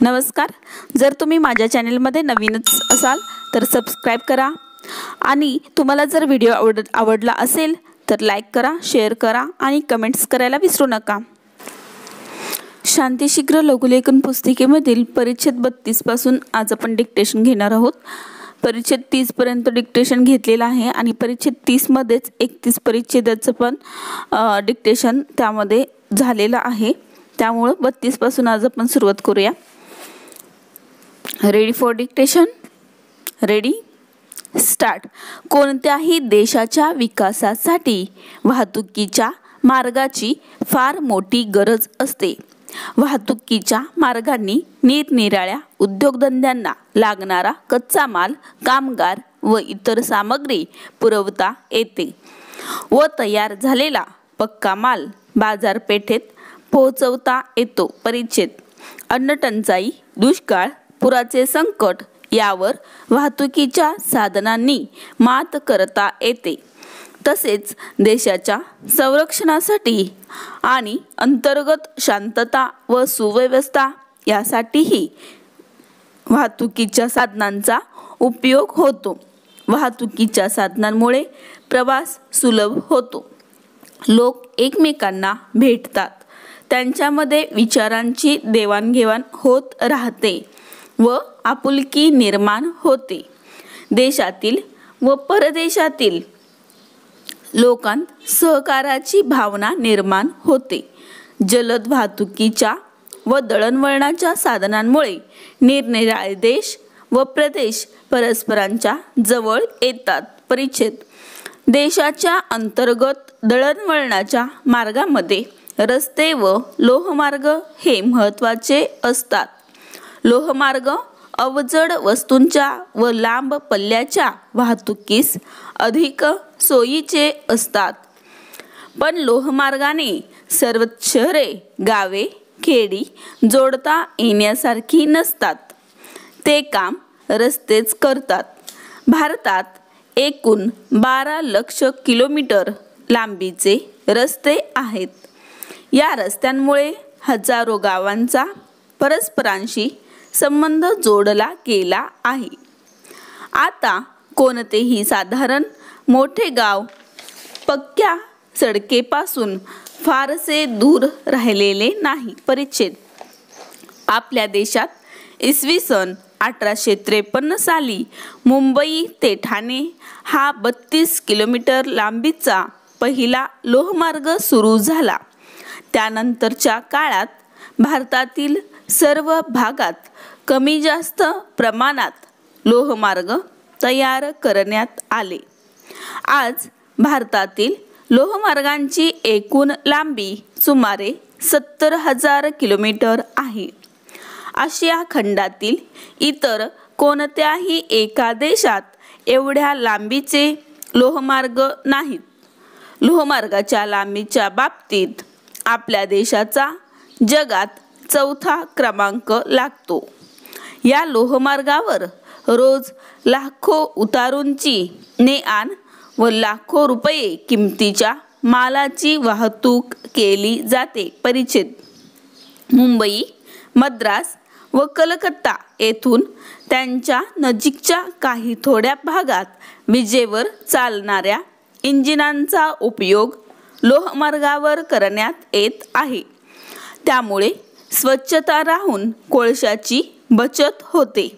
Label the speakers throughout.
Speaker 1: नमस्कार। जर तुम्ही माझ्या चॅनलमध्ये नवीनच असाल तर सबस्क्राइब करा आणि तुम्हाला जर व्हिडिओ आवडला असेल तर लाईक करा, शेअर करा आणि कमेंट्स करायला विसरू नका। शांतिशीघ्र लघुलेखन पुस्तिकेमधील परिच्छेद 32 पासून आज आपण डिक्टेशन घेणार आहोत। परिच्छेद 30 पर्यंत डिक्टेशन घेतलेला आहे आणि परिच्छेद 30 मध्येच 31 परिच्छेदाचं पण डिक्टेशन त्यामध्ये झालेला आहे। त्यामुळे 32 पासून आज आपण सुरुवात करूया। Ready for dictation? Ready start. कोणत्याही देशाच्या विकासासाठी वाहतुकीच्या मार्गाची फार मोठी गरज असते। वाहतुकीच्या मार्गांनी निरनिराळ्या उद्योगधंद्यांना लागणारा कच्चा माल, कामगार व इतर सामग्री पुरवता येते व तयार झालेला पक्का माल बाजारपेठेत पोहोचवता येतो। परिच्छेद अन्नटंचाई, दुष्काळ, पुराचे संकट यावर वाहतुकीच्या साधनांनी मात करता येते। तसेच देशाच्या संरक्षणासाठी आणि अंतर्गत शांतता व सुव्यवस्था यासाठीही वाहतुकीच्या साधनांचा उपयोग होतो। वाहतुकीच्या साधनांमुळे प्रवास सुलभ होतो, लोक एकमेकांना भेटतात, त्यांच्यामध्ये विचारांची देवाणघेवाण होत राहते व आपुलकी निर्माण होते। देशातील व परदेशातील लोकांत सहकाराची भावना निर्माण होते। जलद वाहतुकीच्या व दळणवळणाच्या साधनांमुळे निरनिराळे देश व प्रदेश परस्परांच्या जवळ येतात। परिच्छेद देशाच्या अंतर्गत दळणवळणाच्या मार्गामध्ये रस्ते व लोहमार्ग हे महत्त्वाचे असतात। लोहमार्ग अवजड वस्तूंच्या व लांब पल्ल्याच्या वाहतुकीस अधिक सोयीचे असतात, पण लोहमार्गाने सर्व शहरे, गावे, खेडी जोडता येण्यासारखी नसतात। ते काम रस्तेच करतात। भारतात एकूण 12 लाख किलोमीटर लांबीचे रस्ते आहेत। या रस्त्यांमुळे हजारो गावांचा परस्परांशी संबंध जोडला गेला आहे। आता कोणतेही साधारण मोठे गाव पक्क्या सडकेपासून फारसे दूर राहिलेले नाही। परिच्छेद आपल्या देशात इसवी सन 1853 साली मुंबई ते ठाणे हा 32 किलोमीटर लांबीचा पहिला लोहमार्ग सुरू झाला। त्यानंतरच्या काळात भारतातील सर्व भागात कमी जास्त प्रमाणात लोहमार्ग तयार करण्यात आले। आज भारतातील लोहमार्गांची एकूण लांबी सुमारे 70,000 किलोमीटर आहे। आशिया खंडातील इतर कोणत्याही एका देशात एवढ्या लांबीचे लोहमार्ग नाहीत। लोहमार्गाच्या लांबीच्या बाबतीत आपल्या देशाचा जगात 4था क्रमांक लागतो। या लोहमार्गावर रोज लाखो उतारूंची ने-आण व लाखो रुपये किमतीच्या मालाची वाहतूक केली जाते। परिच्छेद मुंबई, मद्रास व कलकत्ता येथून त्यांच्या नजीकच्या काही थोड्या भागात विजेवर चालणाऱ्या इंजिनांचा उपयोग लोहमार्गावर करण्यात येत आहे। त्यामुळे स्वच्छता राहून कोळशाची बचत होते।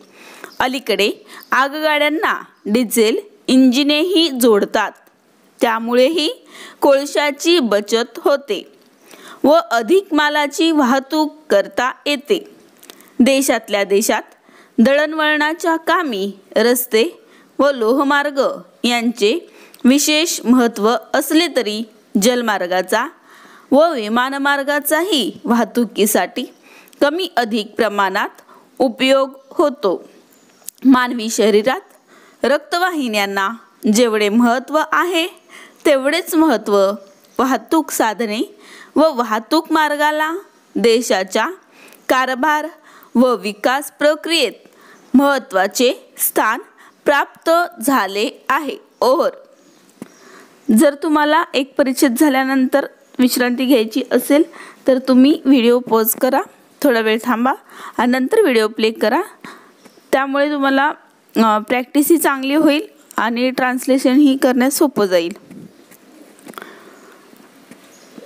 Speaker 1: अलीकडे आगगाड्यांना डिझेल इंजिनेही जोडतात, त्यामुळेही कोळशाची बचत होते व अधिक मालाची वाहतूक करता येते। देशातल्या देशात दळणवळणाच्या कामी रस्ते व लोहमार्ग यांचे विशेष महत्त्व असले तरी जलमार्गाचा व विमानमार्गाचाही वाहतुकीसाठी कमी अधिक प्रमाणात उपयोग होतो। मानवी शरीरात रक्तवाहिन्यांना जेवढे महत्त्व आहे तेवढेच महत्त्व वाहतूक साधने व वाहतूक मार्गाला देशाच्या कारभार व विकास प्रक्रियेत महत्त्वाचे स्थान प्राप्त झाले आहे। ओव्हर। जर तुम्हाला एक परिच्छेद झाल्यानंतर विश्रांती घ्यायची असेल तर तुम्ही व्हिडिओ पॉज करा, थोडा वेळ थांबा आणि नंतर व्हिडिओ प्ले करा. त्यामुळे तुम्हाला प्रॅक्टिस ही चांगली होईल आणि ट्रान्सलेशन ही करण्यास सोपं जाईल.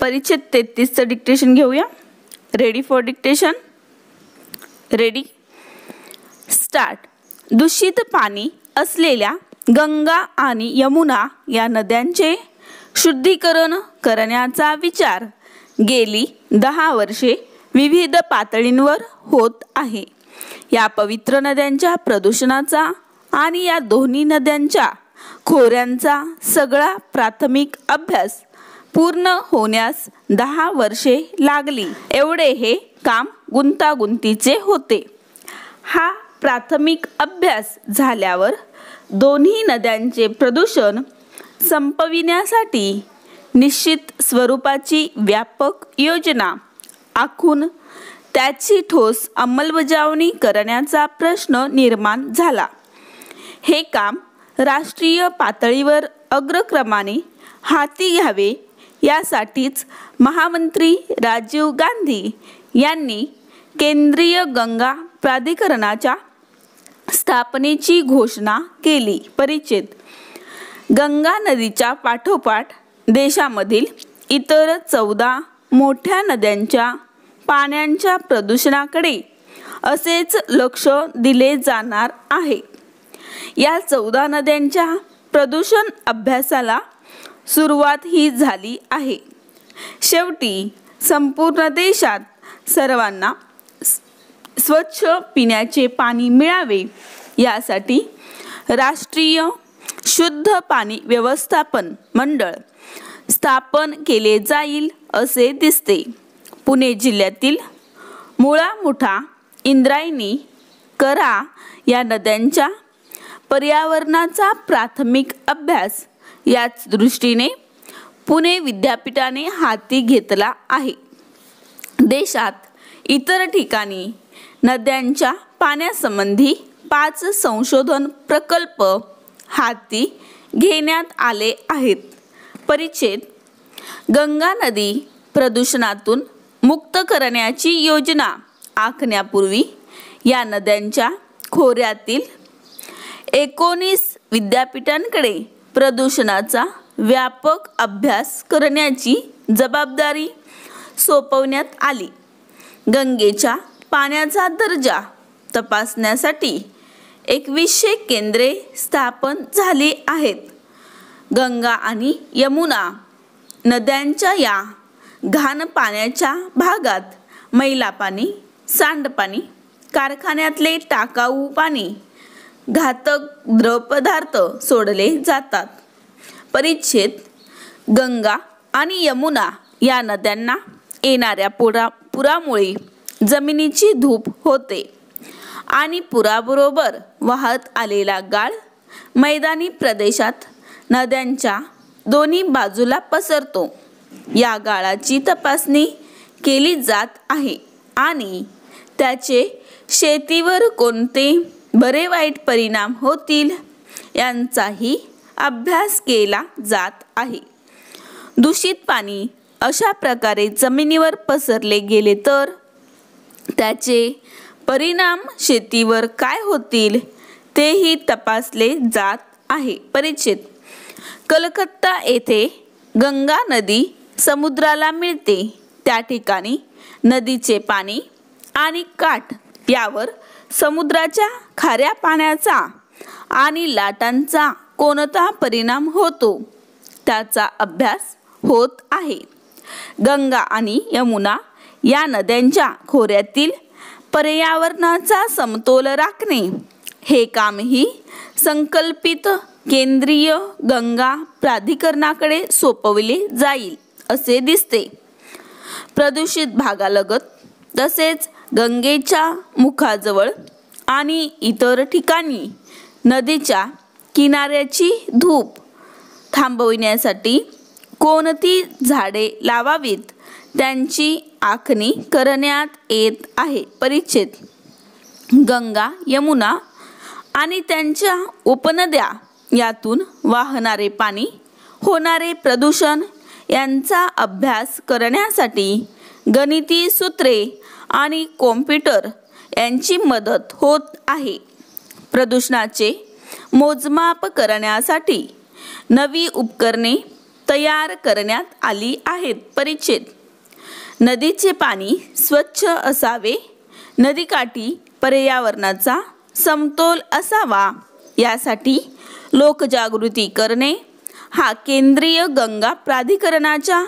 Speaker 1: परिच्छेद 33चं डिक्टेशन घेऊया. Ready for dictation. Ready start. दूषित पाणी असलेल्या गंगा आणि यमुना या नद्यांचे शुद्धीकरण करण्याचा विचार गेली 10 वर्षे विविध पातळींवर होत आहे. या पवित्र नद्यांच्या प्रदूषणाचा आणि या दोन्ही नद्यांच्या खोऱ्यांचा सगळा प्राथमिक अभ्यास पूर्ण होण्यास 10 वर्षे लागली. एवढे हे काम गुंतागुंतीचे होते. हा प्राथमिक अभ्यास झाल्यावर दोन्ही नद्यांचे प्रदूषण संपविण्यासाठी निश्चित स्वरूपाची व्यापक योजना आखून त्याची ठोस अंमलबजावणी करण्याचा प्रश्न निर्माण झाला. हे काम राष्ट्रीय पातळीवर अग्रक्रमाने हाती घ्यावे यासाठीच महामंत्री राजीव गांधी यांनी केंद्रीय गंगा प्राधिकरणाच्या स्थापनेची घोषणा केली. परिच्छेद. गंगा नदीच्या पाठोपाठ देशामधील इतर 14 मोठ्या नद्यांच्या पाण्याच्या प्रदूषणाकडे असेच लक्ष दिले जाणार आहे. या 14 नद्यांच्या प्रदूषण अभ्यासाला सुरुवात ही झाली आहे. शेवटी संपूर्ण देशात सर्वांना स्वच्छ पिण्याचे पाणी मिळावे यासाठी राष्ट्रीय शुद्ध पाणी व्यवस्थापन मंडळ स्थापन केले जाईल असे दिसते. पुणे जिल्ह्यातील मुळा, मुठा, इंद्रायणी, कऱ्हा या नद्यांच्या पर्यावरणाचा प्राथमिक अभ्यास याच दृष्टीने पुणे विद्यापीठाने हाती घेतला आहे. देशात इतर ठिकाणी नद्यांच्या पाण्यासंबंधी 5 संशोधन प्रकल्प हाती घेण्यात आले आहेत. परिच्छेद. गंगा नदी प्रदूषणातून मुक्त करण्याची योजना आखण्यापूर्वी या नद्यांच्या खोऱ्यातील 19 विद्यापीठांकडे प्रदूषणाचा व्यापक अभ्यास करण्याची जबाबदारी सोपवण्यात आली. गंगेच्या पाण्याचा दर्जा तपासण्यासाठी 2100 केंद्रे स्थापन झाली आहेत. गंगा आणि यमुना नद्यांच्या या घाण पाण्याच्या भागात मैला पाणी, सांडपाणी, कारखान्यातले टाकाऊ पाणी, घातक द्रवपदार्थ सोडले जातात. परिच्छेद. गंगा आणि यमुना या नद्यांना येणाऱ्या पुरामुळे जमिनीची धूप होते आणि पुराबरोबर वाहत आलेला गाळ मैदानी प्रदेशात नद्यांच्या दोन्ही बाजूला पसरतो. या गाळाची तपासणी केली जात आहे आणि त्याचे शेतीवर कोणते बरे वाईट परिणाम होतील यांचाही अभ्यास केला जात आहे. दूषित पाणी अशा प्रकारे जमिनीवर पसरले गेले तर त्याचे परिणाम शेतीवर काय होतील तेही तपासले जात आहे. परिच्छेद. कलकत्ता येथे गंगा नदी समुद्राला मिळते. त्या ठिकाणी नदीचे पाणी आणि काठ यावर समुद्राच्या खाऱ्या पाण्याचा आणि लाटांचा कोणता परिणाम होतो त्याचा अभ्यास होत आहे. गंगा आणि यमुना या नद्यांच्या खोऱ्यातील पर्यावरणाचा समतोल राखणे हे कामही संकल्पित केंद्रीय गंगा प्राधिकरणाकडे सोपवले जाईल असे दिसते. प्रदूषित भागालगत तसेच गंगेच्या मुखाजवळ आणि इतर ठिकाणी नदीच्या किनाऱ्याची धूप थांबविण्यासाठी कोणती झाडे लावावीत त्यांची आखणी करण्यात येत आहे. परिच्छेद. गंगा, यमुना आणि त्यांच्या उपनद्या यातून वाहणारे पाणी, होणारे प्रदूषण यांचा अभ्यास करण्यासाठी गणिती सूत्रे आणि कॉम्प्युटर यांची मदत होत आहे. प्रदूषणाचे मोजमाप करण्यासाठी नवी उपकरणे तयार करण्यात आली आहेत. परिच्छेद नदीचे पाणी स्वच्छ असावे, नदीकाठी पर्यावरणाचा समतोल असावा यासाठी लोकजागृती करणे हा केंद्रीय गंगा प्राधिकरणाच्या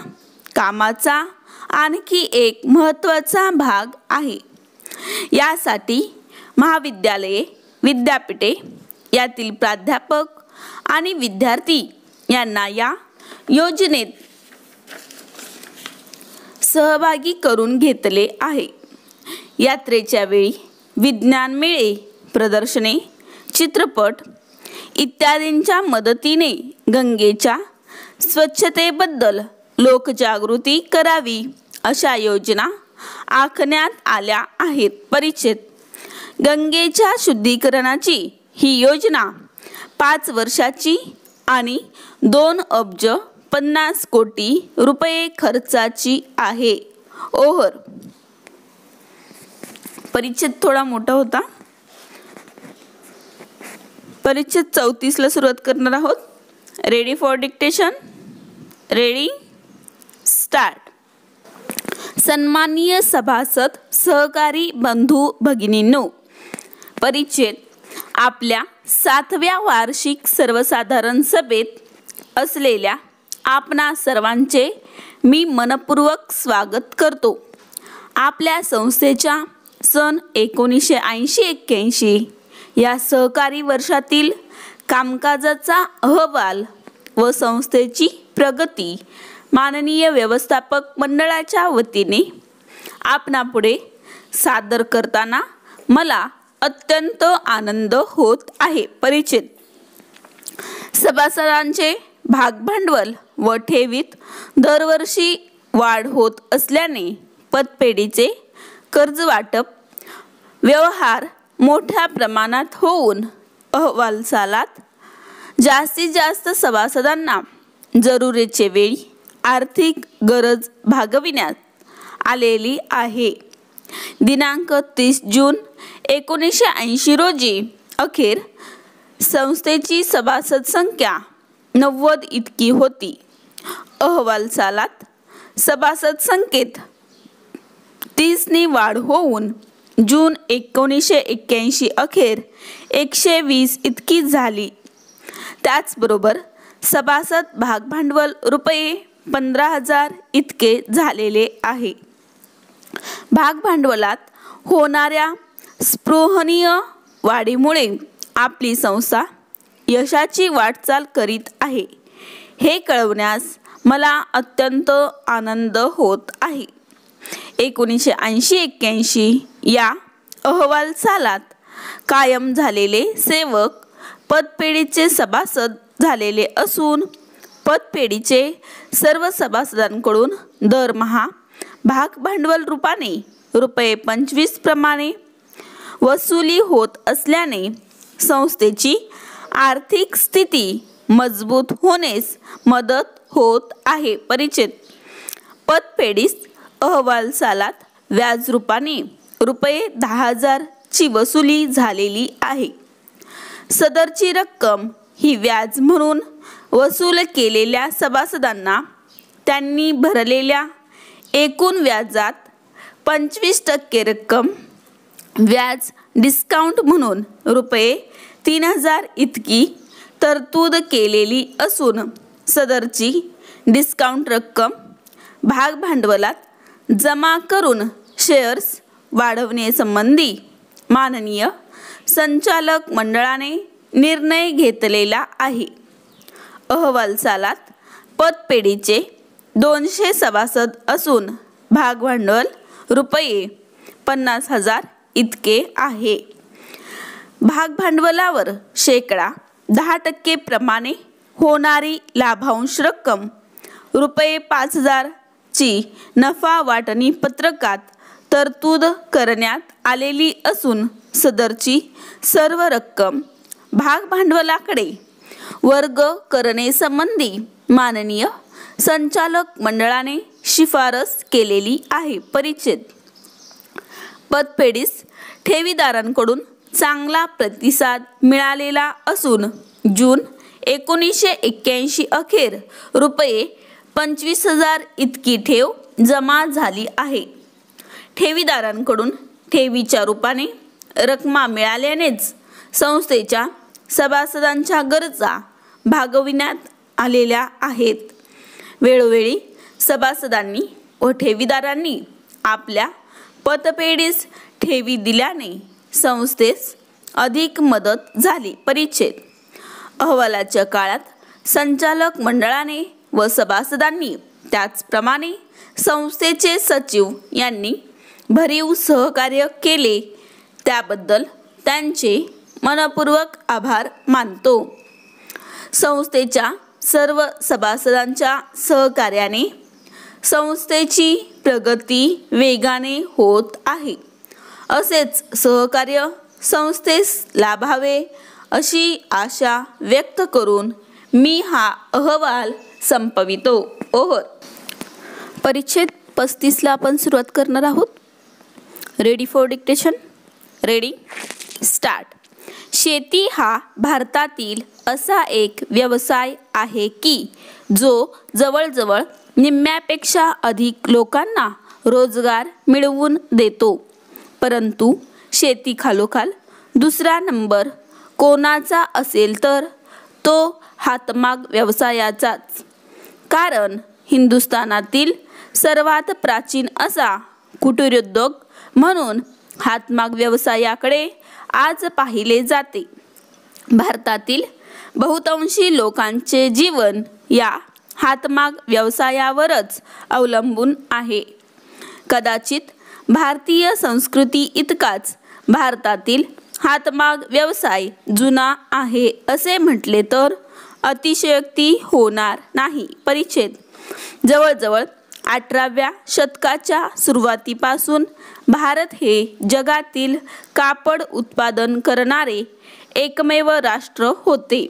Speaker 1: कामाचा आणखी एक महत्त्वाचा भाग आहे. यासाठी महाविद्यालये, विद्यापीठे यातील प्राध्यापक आणि विद्यार्थी यांना या योजनेत सहभागी करून घेतले आहे. यात्रेच्या वेळी विज्ञान मेळे, प्रदर्शने, चित्रपट इत्यादींच्या मदतीने गंगेच्या स्वच्छतेबद्दल लोकजागृती करावी अशा योजना आखण्यात आल्या आहेत. परिच्छेद गंगेच्या शुद्धीकरणाची ही योजना 5 वर्षाची आणि 2,50 कोटी रुपये खर्चाची आहे. ओव्हर. परिच्छेद थोडा मोठा होता. परिच्छेद 34ला सुरुवात करणार आहोत. Ready for dictation. Ready start. सन्माननीय सभासद, सहकारी बंधू भगिनींनो, परिच्छेद आपल्या 7व्या वार्षिक सर्वसाधारण सभेत असलेल्या आपणा सर्वांचे मी मनपूर्वक स्वागत करतो. आपल्या संस्थेच्या सन 1980-81 या सहकारी वर्षातील कामकाजाचा अहवाल व संस्थेची प्रगती माननीय व्यवस्थापक मंडळाच्या वतीने आपणापुढे सादर करताना मला अत्यंत आनंद होत आहे. परिच्छेद सभासदांचे भागभांडवल व ठेवीत दरवर्षी वाढ होत असल्याने पतपेढीचे कर्ज वाटप व्यवहार मोठ्या प्रमाणात होऊन अहवालसालात जास्तीत जास्त सभासदांना जरुरीचे वेळी आर्थिक गरज भागविण्यात आलेली आहे. दिनांक 30 जून 1980 रोजी अखेर संस्थेची सभासद संख्या 90 इतकी होती. अहवालसालात सभासद संख्येत 30 वाढ होऊन जून 1981 अखेर 120 इतकी झाली. त्याचबरोबर सभासद भागभांडवल रुपये 15,000 इतके झालेले आहे. भागभांडवलात होणाऱ्या स्पृहणीय वाढीमुळे आपली संस्था यशाची वाटचाल करीत आहे हे कळवण्यास मला अत्यंत आनंद होत आहे. 1980-81 या अहवाल सालात कायम झालेले सेवक पतपेढीचे सभासद झालेले असून पतपेढीचे सर्व सभासदांकडून दरमहा भागभांडवल रूपाने रुपये 25 प्रमाणे वसुली होत असल्याने संस्थेची आर्थिक स्थिती मजबूत होण्यास मदत होत आहे. परिच्छेद पतपेढीस अहवाल सालात व्याज रूपाने रुपये 10,000 ची वसुली झालेली आहे. सदरची रक्कम ही व्याज म्हणून वसूल केलेल्या सभासदांना त्यांनी भरलेल्या एकूण व्याजात 25% रक्कम व्याज डिस्काउंट म्हणून रुपये 3,000 इतकी तरतूद केलेली असून सदरची डिस्काउंट रक्कम भागभांडवलात जमा करून शेअर्स वाढवण्यासंबंधी माननीय संचालक मंडळाने निर्णय घेतलेला आहे. अहवाल सालात पतपेढीचे 200 सभासद असून भागभांडवल रुपये 50,000 इतके आहे. भागभांडवलावर शेकडा 10% प्रमाणे होणारी लाभांश रक्कम रुपये 5,000 ची नफा वाटणी पत्रकात तरतूद करण्यात आलेली असून सदरची सर्व रक्कम भागभांडवलाकडे वर्ग करण्यासंबंधी माननीय संचालक मंडळाने शिफारस केलेली आहे. परिच्छेद पतपेढीस ठेवीदारांकडून चांगला प्रतिसाद मिळालेला असून जून 1981 अखेर रुपये 25,000 इतकी ठेव जमा झाली आहे. ठेवीदारांकडून ठेवीच्या रूपाने रकमा मिळाल्यानेच संस्थेच्या सभासदांच्या गरजा भागविण्यात आलेल्या आहेत. वेळोवेळी सभासदांनी व ठेवीदारांनी आपल्या पतपेढीस ठेवी दिल्याने संस्थेस अधिक मदत झाली. परिच्छेद अहवालाच्या काळात संचालक मंडळाने व सभासदांनी त्याचप्रमाणे संस्थेचे सचिव यांनी भरीव सहकार्य केले त्याबद्दल त्यांचे मनपूर्वक आभार मानतो. संस्थेच्या सर्व सभासदांच्या सहकार्याने संस्थेची प्रगती वेगाने होत आहे. असेच सहकार्य संस्थेस लाभावे अशी आशा व्यक्त करून मी हा अहवाल संपवितो. ओव्हर. परिच्छेद 35ला आपण सुरुवात करणार आहोत. Ready for dictation. Ready start. शेती हा भारतातील असा एक व्यवसाय आहे की जो जवळजवळ निम्म्यापेक्षा अधिक लोकांना रोजगार मिळवून देतो. परंतु शेतीखालोखाल दुसरा नंबर कोणाचा असेल तर तो हातमाग व्यवसायाचाच. कारण हिंदुस्थानातील सर्वात प्राचीन असा कुटीरोद्योग म्हणून हातमाग व्यवसायाकडे आज पाहिले जाते. भारतातील बहुतांशी लोकांचे जीवन या हातमाग व्यवसायावरच अवलंबून आहे. कदाचित भारतीय संस्कृती इतकाच भारतातील हातमाग व्यवसाय जुना आहे असे म्हटले तर अतिशयोक्ती होणार नाही. परिच्छेद जवळजवळ 18व्या शतकाच्या सुरुवातीपासून भारत हे जगातील कापड उत्पादन करणारे एकमेव राष्ट्र होते.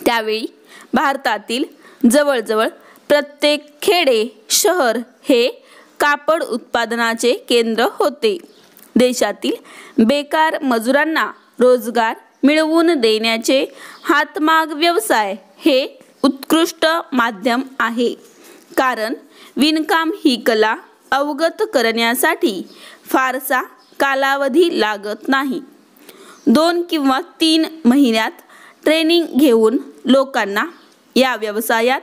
Speaker 1: त्यावेळी भारतातील जवळजवळ प्रत्येक खेडे शहर हे कापड उत्पादनाचे केंद्र होते. देशातील बेकार मजुरांना रोजगार मिळवून देण्याचे हातमाग व्यवसाय हे उत्कृष्ट माध्यम आहे. कारण विणकाम ही कला अवगत करण्यासाठी फारसा कालावधी लागत नाही. 2 किंवा 3 महिन्यात ट्रेनिंग घेऊन लोकांना या व्यवसायात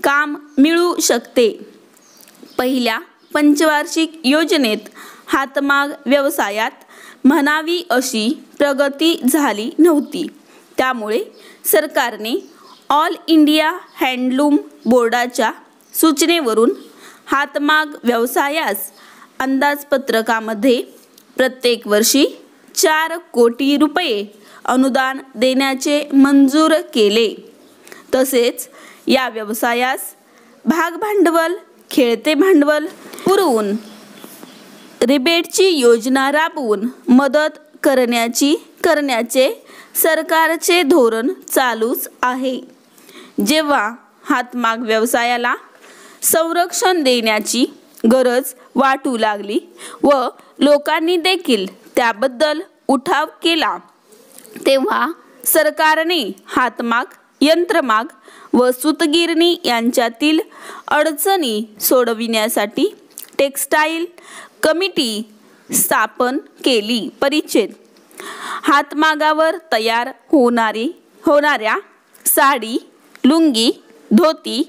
Speaker 1: काम मिळू शकते. पहिल्या पंचवार्षिक योजनेत हातमाग व्यवसायात म्हणावी अशी प्रगती झाली नव्हती. त्यामुळे सरकारने ऑल इंडिया हँडलूम बोर्डाच्या सूचनेवरून हातमाग व्यवसायास अंदाजपत्रकामध्ये प्रत्येक वर्षी 4 कोटी रुपये अनुदान देण्याचे मंजूर केले. तसेच या व्यवसायास भागभांडवल, खेळते भांडवल पुरवून रिबेटची योजना राबवून मदत करण्याचे सरकारचे धोरण चालूच आहे. जेव्हा हातमाग व्यवसायाला संरक्षण देण्याची गरज वाटू लागली व लोकांनी देखील त्याबद्दल उठाव केला तेव्हा सरकारने हातमाग, यंत्रमाग व सूतगिरणी यांच्यातील अडचणी सोडविण्यासाठी टेक्स्टाईल कमिटी स्थापन केली. परिच्छेद हातमागावर तयार होणाऱ्या साडी, लुंगी, धोती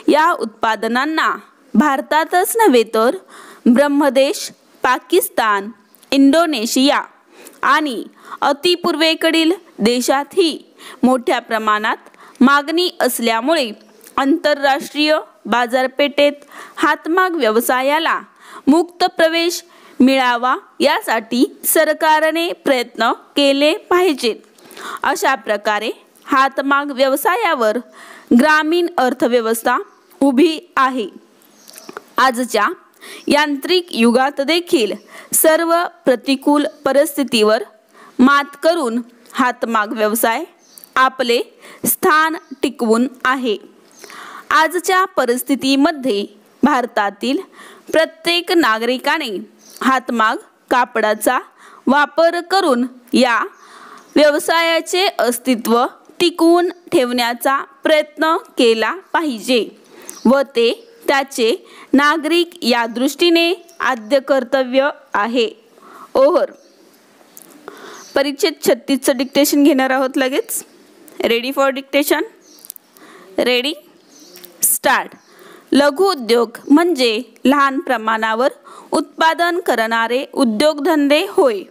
Speaker 1: या उत्पादनांना भारतातच नव्हे तर ब्रह्मदेश, पाकिस्तान, इंडोनेशिया आणि अतिपूर्वेकडील देशातही मोठ्या प्रमाणात मागणी असल्यामुळे आंतरराष्ट्रीय बाजारपेठेत हातमाग व्यवसायाला मुक्त प्रवेश मिळावा यासाठी सरकारने प्रयत्न केले पाहिजेत. अशा प्रकारे हातमाग व्यवसायावर ग्रामीण अर्थव्यवस्था उभी आहे. आजच्या यांत्रिक युगात देखील सर्व प्रतिकूल परिस्थितीवर मात करून हातमाग व्यवसाय आपले स्थान टिकवून आहे. आजच्या परिस्थितीमध्ये भारतातील प्रत्येक नागरिकाने हातमाग कापडाचा वापर करून या व्यवसायाचे अस्तित्व टिकवून ठेवण्याचा प्रयत्न केला पाहिजे व ते त्याचे नागरिक या दृष्टीने आद्य कर्तव्य आहे. ओव्हर. परिच्छेद 36चं डिक्टेशन घेणार आहोत लगेच. Ready for dictation. Ready start. लघु उद्योग म्हणजे लहान प्रमाणावर उत्पादन करणारे उद्योगधंदे होय.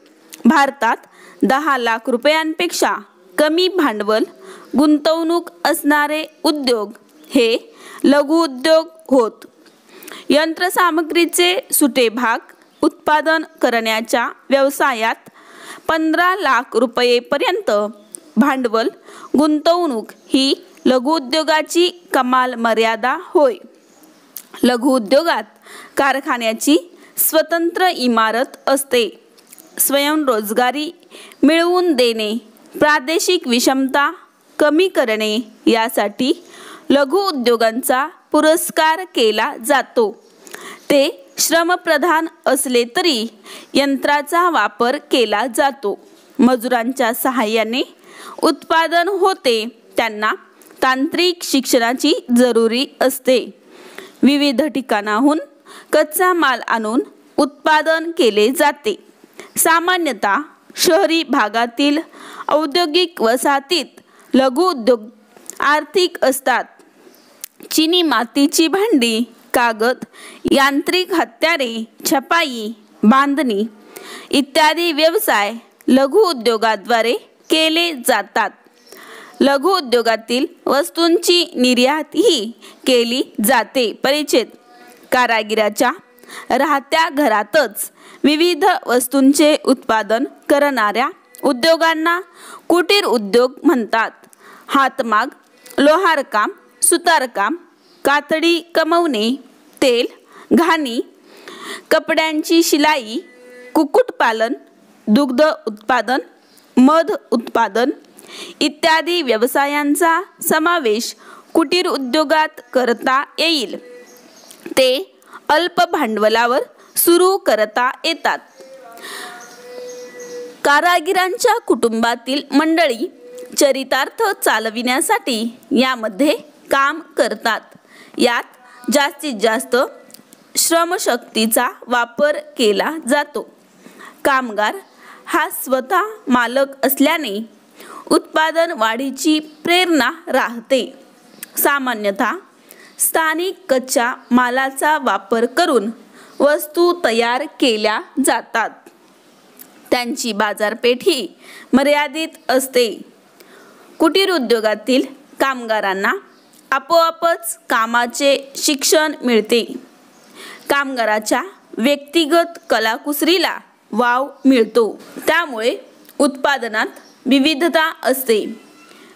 Speaker 1: भारतात 10 लाख रुपयांपेक्षा कमी भांडवल गुंतवणूक असणारे उद्योग हे लघु उद्योग होत. यंत्रसामग्रीचे सुटे भाग उत्पादन करण्याच्या व्यवसायात 15 लाख रुपयेपर्यंत भांडवल गुंतवणूक ही लघु उद्योगाची कमाल मर्यादा होय. लघु उद्योगात कारखान्याची स्वतंत्र इमारत असते. स्वयंरोजगारी मिळवून देणे, प्रादेशिक विषमता कमी करणे यासाठी लघु उद्योगांचा पुरस्कार केला जातो. ते श्रमप्रधान असले तरी यंत्राचा वापर केला जातो. मजुरांच्या सहाय्याने उत्पादन होते. त्यांना तांत्रिक शिक्षणाची जरुरी असते. विविध ठिकाणाहून कच्चा माल आणून उत्पादन केले जाते. सामान्यतः शहरी भागातील औद्योगिक वसाहतीत लघु उद्योग आर्थिक असतात. चिनी मातीची भांडी, कागद, यांत्रिक हत्यारे, छपाई, बांधणी इत्यादी व्यवसाय लघु उद्योगाद्वारे केले जातात. लघु उद्योगातील वस्तूंची निर्यातही केली जाते. परिच्छेद. कारागिराच्या राहत्या घरातच विविध वस्तूंचे उत्पादन करणाऱ्या उद्योगांना कुटीर उद्योग म्हणतात. हातमाग, लोहारकाम, सुतारकाम, कातडी कमवणे, तेल, घाणी, कपड्यांची शिलाई, कुक्कुटपालन, दुग्ध उत्पादन, मध उत्पादन इत्यादी व्यवसायांचा समावेश कुटीर उद्योगात करता येईल. ते अल्प भांडवलावर सुरू करता येतात. कारागिरांच्या कुटुंबातील मंडळी चरितार्थ चालविण्यासाठी यामध्ये काम करतात. यात जास्तीत जास्त श्रमशक्तीचा वापर केला जातो. कामगार हा स्वतः मालक असल्याने उत्पादन वाढीची प्रेरणा राहते. सामान्यतः स्थानिक कच्च्या मालाचा वापर करून वस्तू तयार केल्या जातात. त्यांची बाजारपेठही मर्यादित असते. कुटीर उद्योगातील कामगारांना आपोआपच कामाचे शिक्षण मिळते. कामगाराच्या व्यक्तिगत कलाकुसरीला वाव मिळतो. त्यामुळे उत्पादनात विविधता असते.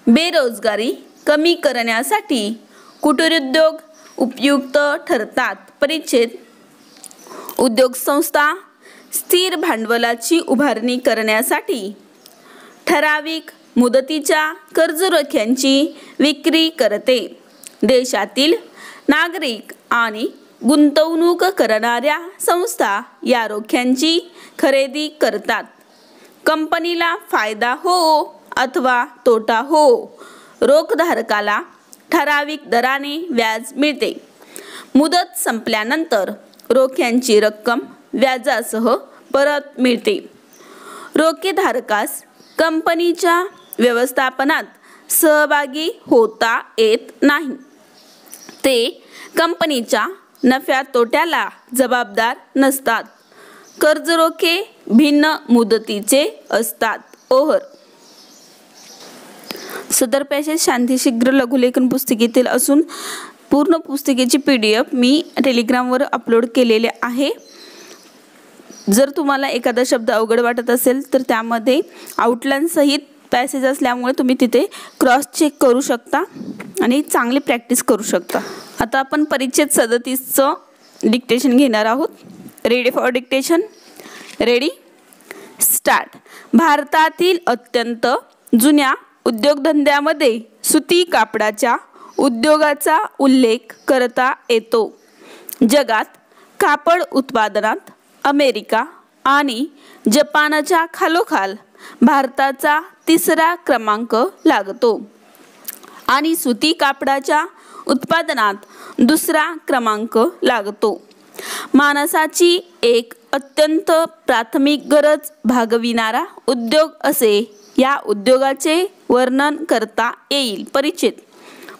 Speaker 1: बेरोजगारी कमी करण्यासाठी कुटीर उद्योग उपयुक्त ठरतात. परिच्छेद. उद्योग संस्था स्थिर भांडवलाची उभारणी करण्यासाठी ठराविक मुदतीच्या कर्जरोख्यांची विक्री करते. देशातील नागरिक आणि गुंतवणूक करणाऱ्या संस्था या रोख्यांची खरेदी करतात. कंपनीला फायदा हो अथवा तोटा हो, रोखधारकाला ठराविक दराने व्याज मिळते. मुदत संपल्यानंतर रोख्यांची रक्कम व्याजासह परत मिळते. रोखेधारकास कंपनीच्या व्यवस्थापनात सहभागी होता येत नाही. ते कंपनीच्या नफ्या तोट्याला जबाबदार नसतात. कर्जरोखे भिन्न मुदतीचे असतात. ओव्हर. सदर पॅसेज शांतिशीघ्र लघुलेखन पुस्तिकेतील असून पूर्ण पुस्तिकेची PDF मी टेलिग्रामवर अपलोड केलेले आहे. जर तुम्हाला एखादा शब्द अवघड वाटत असेल तर त्यामध्ये आउटलाईन सहित पॅसेज असल्यामुळे तुम्ही तिथे क्रॉस चेक करू शकता आणि चांगली प्रॅक्टिस करू शकता. आता आपण परिच्छेद 37चं डिक्टेशन घेणार आहोत. Ready for dictation. Ready start. भारतातील अत्यंत जुन्या उद्योगधंद्यामध्ये सुती कापडाच्या उद्योगाचा उल्लेख करता येतो. जगात कापड उत्पादनात अमेरिका, आणि जपानच्या खालोखाल भारताचा 3रा क्रमांक लागतो आणि सुती कापडाच्या उत्पादनात 2रा क्रमांक लागतो. माणसाची एक अत्यंत प्राथमिक गरज भागविणारा उद्योग असे या उद्योगाचे वर्णन करता येईल. परिच्छेद.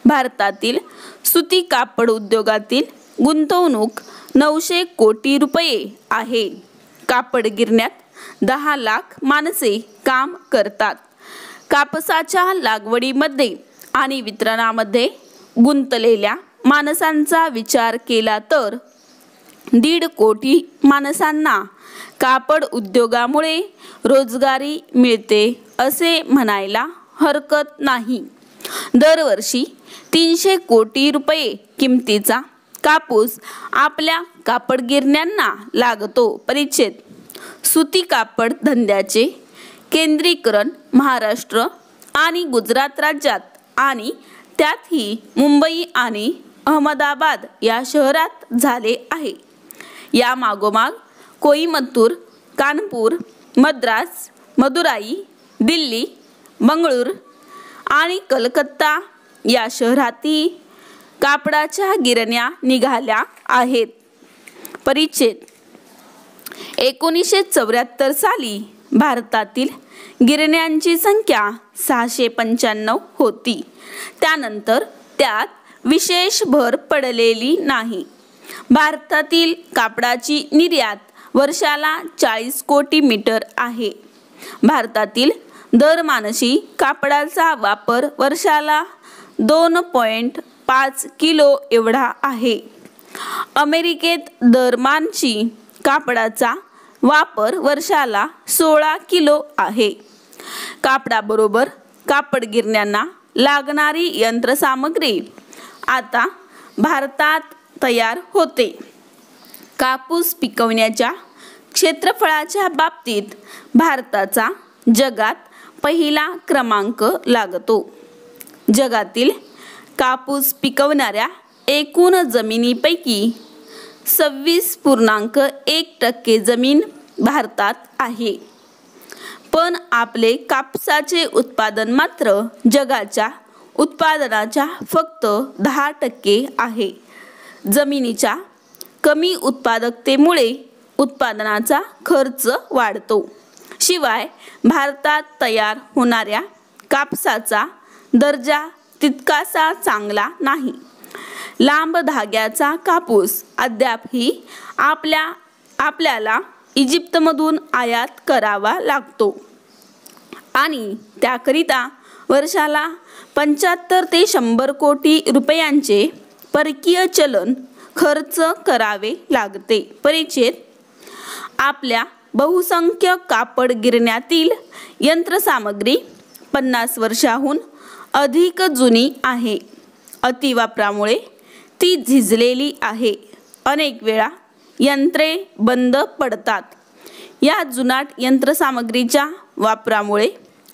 Speaker 1: भारतातील सुती कापड उद्योगातील गुंतवणूक 900 कोटी रुपये आहे. कापड गिरण्यात 10 लाख माणसे काम करतात. कापसाच्या लागवडीमध्ये आणि वितरणामध्ये गुंतलेल्या माणसांचा विचार केला तर 1.5 कोटी माणसांना कापड उद्योगामुळे रोजगारी मिळते असे म्हणायला हरकत नाही. दरवर्षी 300 कोटी रुपये किमतीचा कापूस आपल्या कापड गिरण्यांना लागतो. परिच्छेद. सुती कापड धंद्याचे केंद्रीकरण महाराष्ट्र आणि गुजरात राज्यात आणि त्यातही मुंबई आणि अहमदाबाद या शहरात झाले आहे. या मागोमाग कोईमतूर, कानपूर, मद्रास, मदुराई, दिल्ली, बंगळूर आणि कलकत्ता या शहरातही कापडाच्या गिरण्या निघाल्या आहेत. परिच्छेद. 1974 साली भारतातील गिरण्यांची संख्या 695 होती. त्यानंतर त्यात विशेष भर पडलेली नाही. भारतातील कापडाची निर्यात वर्षाला 40 कोटी मीटर आहे. भारतातील दरमानशी कापडाचा वापर वर्षाला 2.5 किलो एवढा आहे. अमेरिकेत दरमानशी कापडाचा वापर वर्षाला 16 किलो आहे. कापडाबरोबर कापड गिरण्यांना लागणारी यंत्रसामग्री आता भारतात तयार होते. कापूस पिकवण्याच्या क्षेत्रफळाच्या बाबतीत भारताचा जगात पहिला क्रमांक लागतो. जगातील कापूस पिकवणाऱ्या एकूण जमिनीपैकी 26.1% जमीन भारतात आहे. पण आपले कापसाचे उत्पादन मात्र जगाच्या उत्पादनाच्या फक्त 10% आहे. जमिनीच्या कमी उत्पादकतेमुळे उत्पादनाचा खर्च वाढतो. शिवाय भारतात तयार होणाऱ्या कापसाचा दर्जा तितकासा चांगला नाही. लांब धाग्याचा कापूस अद्यापही आपल्याला इजिप्तमधून आयात करावा लागतो आणि त्याकरिता वर्षाला 75 ते 100 कोटी रुपयांचे परकीय चलन खर्च करावे लागते. परिच्छेद. आपल्या बहुसंख्य कापड गिरण्यातील यंत्रसामग्री 50 वर्षाहून अधिक जुनी आहे. अतिवापरामुळे ती झिजलेली आहे. अनेक वेळा यंत्रे बंद पडतात. या जुनाट यंत्रसामग्रीच्या वापरामुळे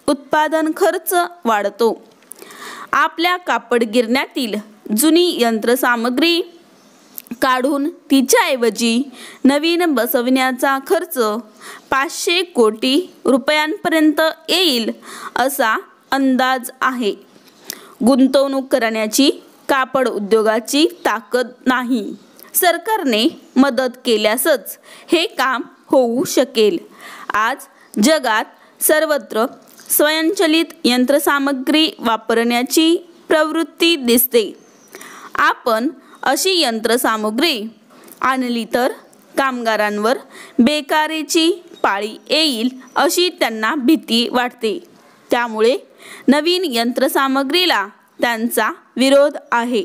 Speaker 1: उत्पादन खर्च वाढतो. आपल्या कापड गिरण्यातील जुनी यंत्रसामग्री काढून तिच्याऐवजी नवीन बसवण्याचा खर्च 500 कोटी रुपयांपर्यंत येईल असा अंदाज आहे. गुंतवणूक करण्याची कापड उद्योगाची ताकद नाही. सरकारने मदत केल्यासच हे काम होऊ शकेल. आज जगात सर्वत्र स्वयंचलित यंत्रसामग्री वापरण्याची प्रवृत्ती दिसते. आपण अशी यंत्रसामग्री आणली तर कामगारांवर बेकारीची पाळी येईल अशी त्यांना भीती वाटते. त्यामुळे नवीन यंत्रसामग्रीला त्यांचा विरोध आहे.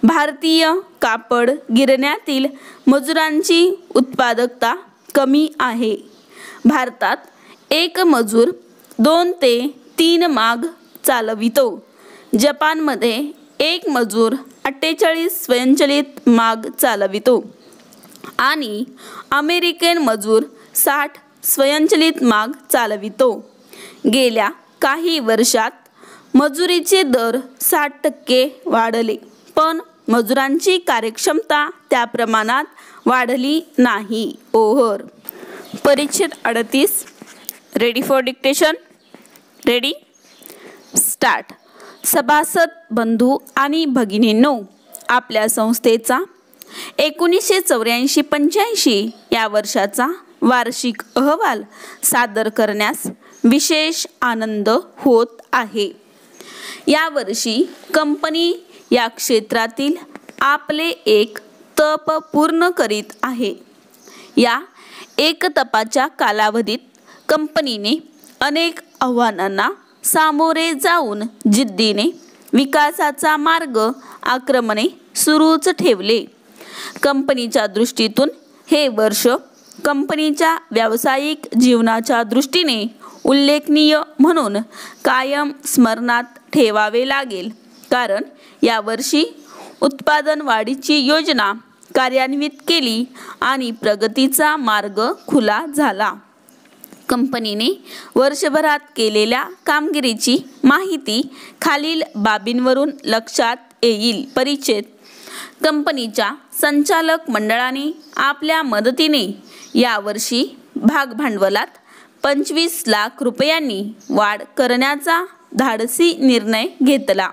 Speaker 1: भारतीय कापड गिरण्यातील मजुरांची उत्पादकता कमी आहे. भारतात एक मजूर 2 ते 3 माग चालवितो. जपानमध्ये एक मजूर 48 स्वयंचलित माग चालवितो आणि अमेरिकन मजूर 60 स्वयंचलित माग चालवितो. गेल्या काही वर्षात मजुरीचे दर 60% वाढले, पण मजुरांची कार्यक्षमता त्या प्रमाणात वाढली नाही. ओहर परिच्छेद 38. Ready for dictation. Ready start. सभासद बंधू आणि भगिनींनो, आपल्या संस्थेचा 1984-85 या वर्षाचा वार्षिक अहवाल सादर करण्यास विशेष आनंद होत आहे. यावर्षी कंपनी या क्षेत्रातील आपले एक तप पूर्ण करीत आहे. या एक तपाच्या कालावधीत कंपनीने अनेक आव्हानांना सामोरे जाऊन जिद्दीने विकासाचा मार्ग आक्रमणे सुरूच ठेवले. कंपनीच्या दृष्टीतून हे वर्ष कंपनीच्या व्यावसायिक जीवनाच्या दृष्टीने उल्लेखनीय म्हणून कायम स्मरणात ठेवावे लागेल, कारण यावर्षी उत्पादन वाढीची योजना कार्यान्वित केली आणि प्रगतीचा मार्ग खुला झाला. कंपनीने वर्षभरात केलेल्या कामगिरीची माहिती खालील बाबींवरून लक्षात येईल. परिच्छेद. कंपनीच्या संचालक मंडळाने आपल्या मदतीने यावर्षी भागभांडवलात 25 लाख रुपयांनी वाढ करण्याचा धाडसी निर्णय घेतला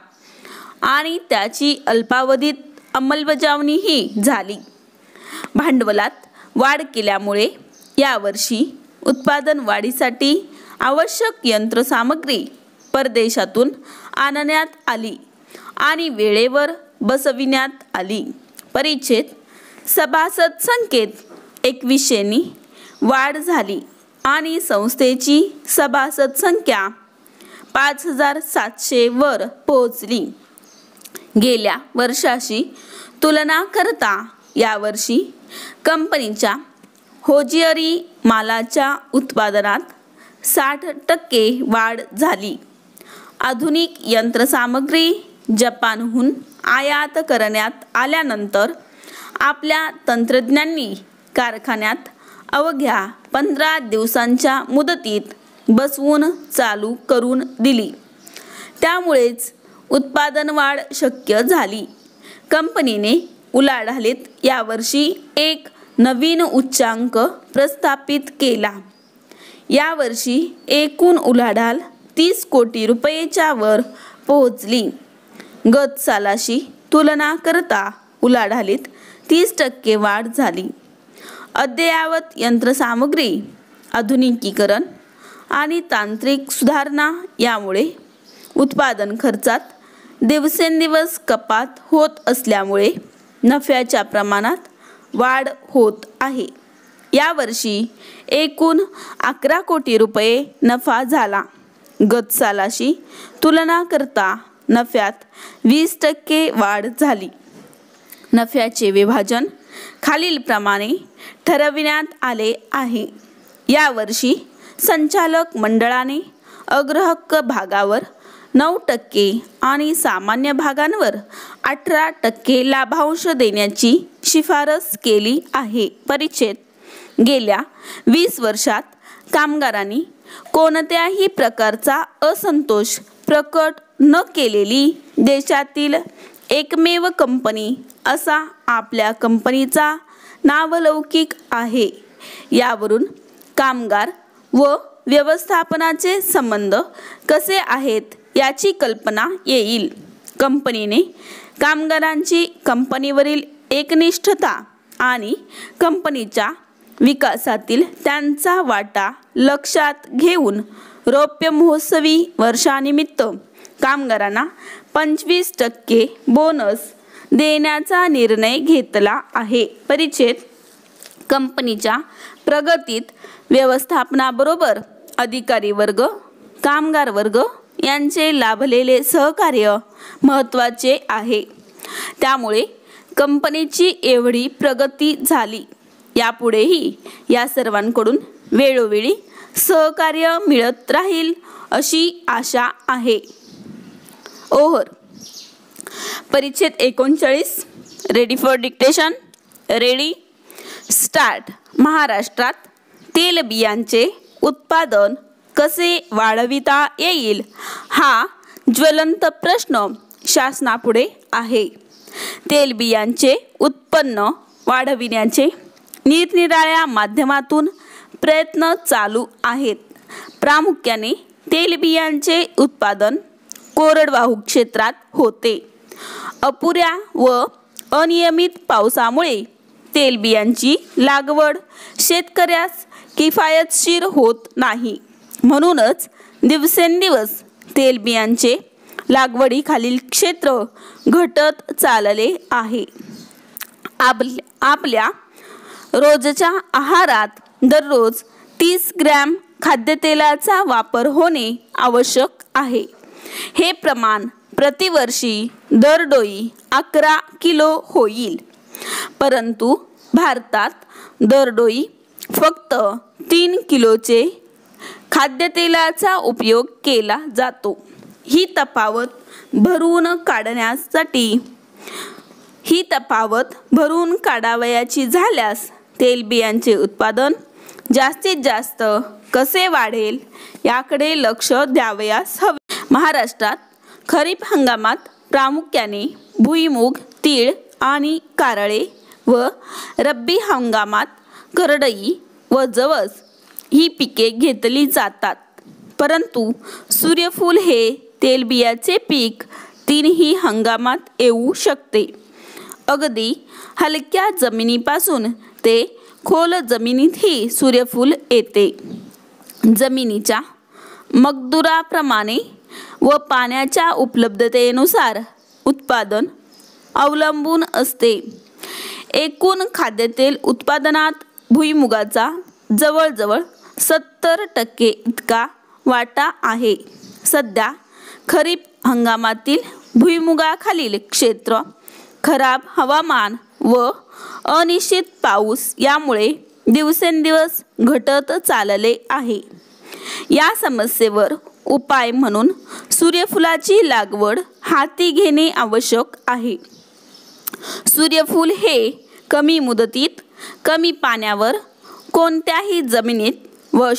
Speaker 1: आणि त्याची अल्पावधीत अंमलबजावणीही झाली. भांडवलात वाढ केल्यामुळे यावर्षी उत्पादन वाढीसाठी आवश्यक यंत्रसामग्री परदेशातून आणण्यात आली आणि वेळेवर बसविण्यात आली. परिच्छेद. सभासद संख्येत 2100 वाढ झाली आणि संस्थेची सभासद संख्या 5700 वर पोहोचली. गेल्या वर्षाशी तुलना करता यावर्षी कंपनीच्या होजिअरी मालाच्या उत्पादनात 60% वाढ झाली. आधुनिक यंत्रसामग्री जपानहून आयात करण्यात आल्यानंतर आपल्या तंत्रज्ञांनी कारखान्यात अवघ्या 15 दिवसांच्या मुदतीत बसवून चालू करून दिली. त्यामुळेच उत्पादन वाढ शक्य झाली. कंपनीने उलाढालीत यावर्षी एक नवीन उच्चांक प्रस्थापित केला. यावर्षी एकूण उलाढाल 30 कोटी रुपयेच्या वर पोहोचली. गत सालाशी तुलना करता उलाढालीत 30% वाढ झाली. अद्ययावत यंत्रसामग्री, आधुनिकीकरण आणि तांत्रिक सुधारणा यामुळे उत्पादन खर्चात दिवसेंदिवस कपात होत असल्यामुळे नफ्याच्या प्रमाणात वाढ होत आहे. यावर्षी एकूण 11 कोटी रुपये नफा झाला. गत सालाशी तुलना करता नफ्यात 20% वाढ झाली. नफ्याचे विभाजन खालीलप्रमाणे ठरविण्यात आले आहे. यावर्षी संचालक मंडळाने अग्रहक्क भागावर 9% आणि सामान्य भागांवर 18% लाभांश देण्याची शिफारस केली आहे. परिच्छेद. गेल्या 20 वर्षात कामगारांनी कोणत्याही प्रकारचा असंतोष प्रकट न केलेली देशातील एकमेव कंपनी असा आपल्या कंपनीचा नावलौकिक आहे. यावरून कामगार व व्यवस्थापनाचे संबंध कसे आहेत याची कल्पना येईल. कंपनीने कामगारांची कंपनीवरील एकनिष्ठता आणि कंपनीच्या विकासातील त्यांचा वाटा लक्षात घेऊन रौप्य महोत्सवी वर्षानिमित्त कामगारांना 25% बोनस देण्याचा निर्णय घेतला आहे. परिच्छेद. कंपनीच्या प्रगतीत व्यवस्थापनाबरोबर अधिकारी वर्ग, कामगार वर्ग यांचे लाभलेले सहकार्य महत्त्वाचे आहे. त्यामुळे कंपनीची एवढी प्रगती झाली. यापुढेही या सर्वांकडून वेळोवेळी सहकार्य मिळत राहील अशी आशा आहे. ओव्हर. परिच्छेद 39. Ready for dictation. Ready start. महाराष्ट्रात तेलबियांचे उत्पादन कसे वाढविता येईल हा ज्वलंत प्रश्न शासनापुढे आहे. तेलबियांचे उत्पन्न वाढविण्याचे निरनिराळ्या माध्यमातून प्रयत्न चालू आहेत। प्रामुख्याने तेलबियांचे उत्पादन कोरडवाहू क्षेत्रात होते। अपुऱ्या व अनियमित पावसामुळे तेलबियांची लागवड शेतकऱ्यास किफायतशीर होत नाही। म्हणूनच दिवसेंदिवस तेलबियांचे लागवडीखालील क्षेत्र घटत चालले आहे। आपल्या रोजच्या आहारात दररोज 30 ग्रॅम खाद्यतेलाचा वापर होणे आवश्यक आहे। हे प्रमाण प्रतिवर्षी दरडोई 11 किलो होईल, परंतु भारतात दरडोई फक्त 3 किलोचे खाद्यतेलाचा उपयोग केला जातो। ही तफावत भरून काढावयाची झाल्यास तेलबियांचे उत्पादन जास्तीत जास्त कसे वाढेल याकडे लक्ष द्यावयास हवे। महाराष्ट्रात खरीप हंगामात प्रामुख्याने भुईमूग, तीळ आणि कारळे व रब्बी हंगामात करडई व जवस ही पिके घेतली जातात, परंतु सूर्यफूल हे तेलबियाचे पीक तीनही हंगामात येऊ शकते। अगदी हलक्या जमिनीपासून ते खोल जमिनीतही सूर्यफूल येते। जमिनीच्या मकदुराप्रमाणे व पाण्याच्या उपलब्धतेनुसार उत्पादन अवलंबून असते। एकूण खाद्यतेल उत्पादनात भुईमुगाचा जवळजवळ 70% इतका वाटा आहे। सध्या खरीप हंगामातील भुईमुगाखालील क्षेत्र खराब हवामान व अनिश्चित पाऊस यामुळे दिवसेंदिवस घटत चालले आहे। या समस्येवर उपाय म्हणून सूर्यफुलाची लागवड हाती घेणे आवश्यक आहे। सूर्यफूल हे कमी मुदतीत, कमी पाण्यावर, कोणत्याही जमिनीत व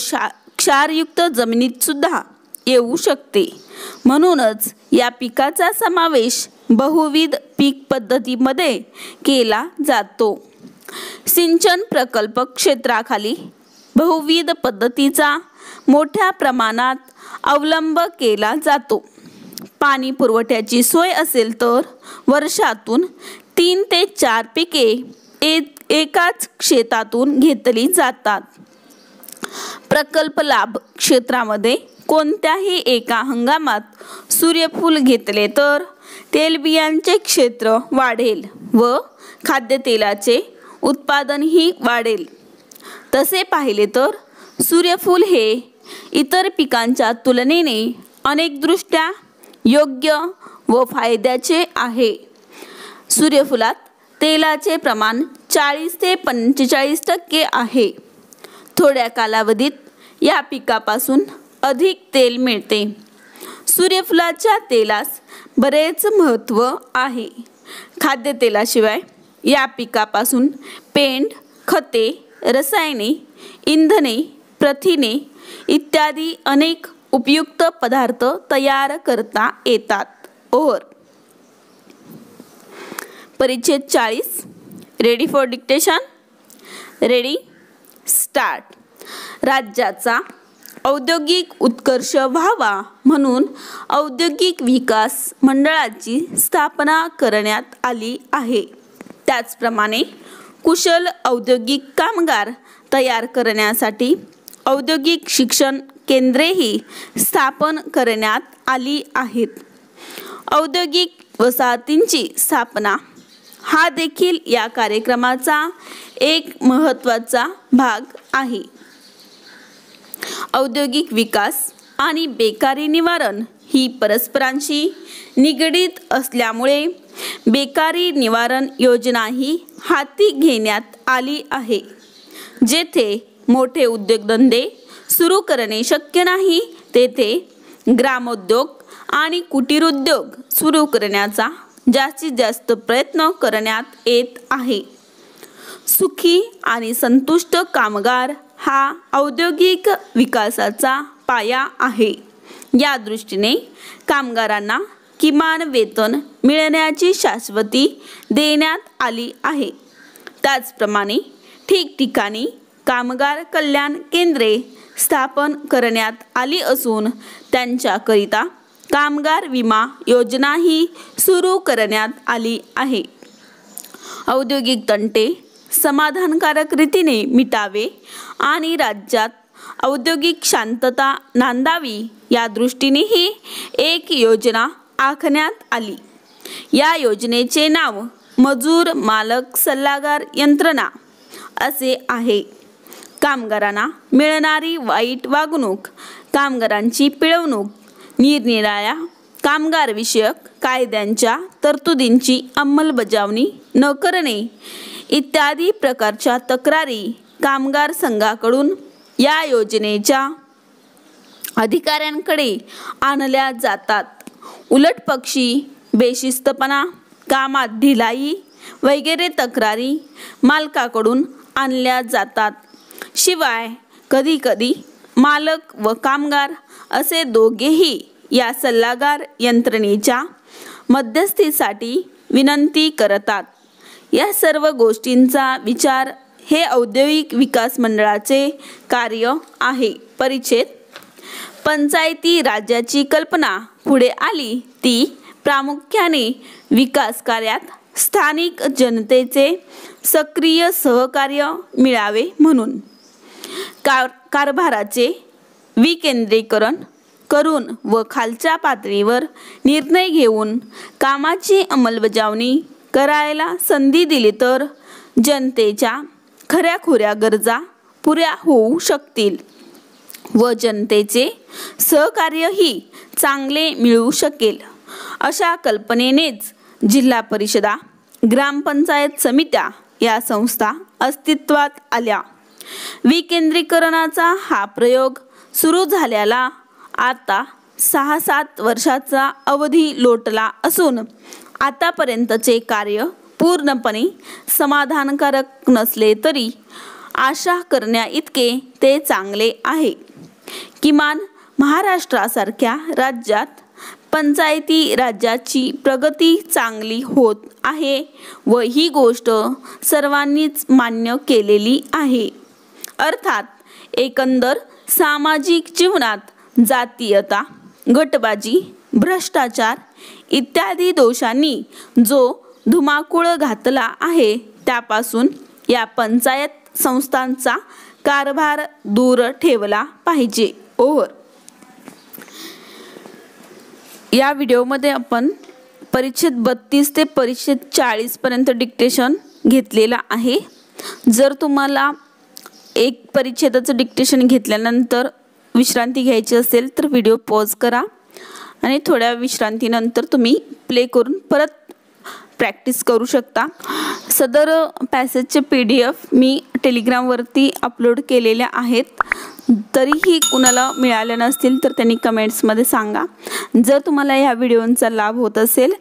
Speaker 1: क्षारयुक्त जमिनीत सुद्धा येऊ शकते। म्हणूनच या पिकाचा समावेश बहुविध पीक पद्धतीमध्ये केला जातो। सिंचन प्रकल्प क्षेत्राखाली बहुविध पद्धतीचा मोठ्या प्रमाणात अवलंब केला जातो। पाणी पुरवठ्याची सोय असेल तर वर्षातून 3 ते 4 पिके एकाच शेतातून घेतली जातात। प्रकल्प लाभ क्षेत्रामध्ये कोणत्याही एका हंगामात सूर्यफूल घेतले तर तेलबियांचे क्षेत्र वाढेल व खाद्यतेलाचे उत्पादनही वाढेल। तसे पाहिले तर सूर्यफूल हे इतर पिकांच्या तुलनेने अनेकदृष्ट्या योग्य व फायद्याचे आहे। सूर्यफुलात तेलाचे प्रमाण 40 ते 45% आहे। थोड्या कालावधीत या पिकापासून अधिक तेल मिळते। सूर्यफुलाच्या तेलास बरेच महत्त्व आहे। खाद्यतेलाशिवाय या पिकापासून पेंड, खते, रसायने, इंधने, प्रथिने इत्यादी अनेक उपयुक्त पदार्थ तयार करता येतात। परिच्छेद 40 ready for dictation. Ready start. राज्याचा औद्योगिक उत्कर्ष व्हावा म्हणून औद्योगिक विकास मंडळाची स्थापना करण्यात आली आहे। त्याचप्रमाणे कुशल औद्योगिक कामगार तयार करण्यासाठी औद्योगिक शिक्षण केंद्रेही स्थापन करण्यात आली आहेत। औद्योगिक वसाहतींची स्थापना हा देखील या कार्यक्रमाचा एक महत्त्वाचा भाग आहे। औद्योगिक विकास आणि बेकारी निवारण ही परस्परांशी निगडीत असल्यामुळे बेकारी निवारण योजनाही हाती घेण्यात आली आहे। जेथे मोठे उद्योगधंदे सुरू करणे शक्य नाही तेथे ग्रामोद्योग आणि कुटीर उद्योग सुरू करण्याचा जास्तीत जास्त प्रयत्न करण्यात येत आहे। सुखी आणि संतुष्ट कामगार हा औद्योगिक विकासाचा पाया आहे। या दृष्टीने कामगारांना किमान वेतन मिळण्याची शाश्वती देण्यात आली आहे। त्याचप्रमाणे ठिकठिकाणी कामगार कल्याण केंद्रे स्थापन करण्यात आली असून त्यांच्याकरिता कामगार विमा योजनाही सुरू करण्यात आली आहे। औद्योगिक तंटे समाधानकारक रीतीने मिटावे आणि राज्यात औद्योगिक शांतता नांदावी या दृष्टीने ही एक योजना आखण्यात आली। या योजनेचे नाव मजूर मालक सल्लागार यंत्रणा असे आहे। कामगारांना मिळणारी वाईट वागणूक, कामगारांची पिळवणूक, निरनिराळ्या कामगार विषयक कायद्यांच्या तरतुदींची अंमलबजावणी न करणे इत्यादी प्रकारच्या तक्रारी कामगार संघाकडून या योजनेच्या अधिकाऱ्यांकडे आणल्या जातात। उलटपक्षी बेशिस्तपणा, कामात ढिलाई वगैरे तक्रारी मालकाकडून आणल्या जातात। शिवाय कधीकधी मालक व कामगार असे दोघेही या सल्लागार यंत्रणेच्या मध्यस्थीसाठी विनंती करतात। या सर्व गोष्टींचा विचार हे औद्योगिक विकास मंडळाचे कार्य आहे। परिच्छेद पंचायती राज्याची कल्पना पुढे आली ती प्रामुख्याने विकास कार्यात स्थानिक जनतेचे सक्रिय सहकार्य मिळावे म्हणून। कारभाराचे विकेंद्रीकरण करून व खालच्या पातळीवर निर्णय घेऊन कामाची अंमलबजावणी करायला संधी दिली तर जनतेच्या खऱ्याखुऱ्या गरजा पुऱ्या होऊ शकतील व जनतेचे सहकार्यही चांगले मिळू शकेल। अशा कल्पनेनेच जिल्हा परिषदा, ग्रामपंचायत समित्या या संस्था अस्तित्वात आल्या। विकेंद्रीकरणाचा हा प्रयोग सुरू झाल्याला आता 6-7 वर्षाचा अवधी लोटला असून आतापर्यंतचे कार्य पूर्णपणे समाधानकारक नसले तरी आशा करण्या इतके ते चांगले आहे। किमान महाराष्ट्रासारख्या राज्यात पंचायती राज्याची प्रगती चांगली होत आहे व ही गोष्ट सर्वांनीच मान्य केलेली आहे। अर्थात एकंदर सामाजिक जीवनात जातीयता, गटबाजी, भ्रष्टाचार इत्यादी दोषांनी जो धुमाकूळ घातला आहे त्यापासून या पंचायत संस्थांचा कारभार दूर ठेवला पाहिजे। ओव्हर। या व्हिडिओमध्ये आपण परिच्छेद 32 ते परिच्छेद 40 पर्यंत डिक्टेशन घेतलेला आहे। जर तुम्हाला एक परिच्छेदाचं डिक्टेशन घेतल्यानंतर विश्रांती घ्यायची असेल तर व्हिडिओ पॉज करा आणि थोड्या विश्रांतीनंतर तुम्ही प्ले करून परत प्रॅक्टिस करू शकता। सदर पॅसेजचे PDF मी टेलिग्रामवरती अपलोड केलेल्या आहेत। तरीही कुणाला मिळाले नसतील तर त्यांनी कमेंट्समध्ये सांगा। जर तुम्हाला ह्या व्हिडिओचा लाभ होत असेल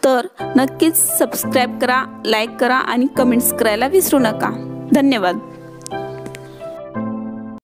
Speaker 1: तर नक्कीच सबस्क्राईब करा, लाईक करा आणि कमेंट्स करायला विसरू नका। धन्यवाद।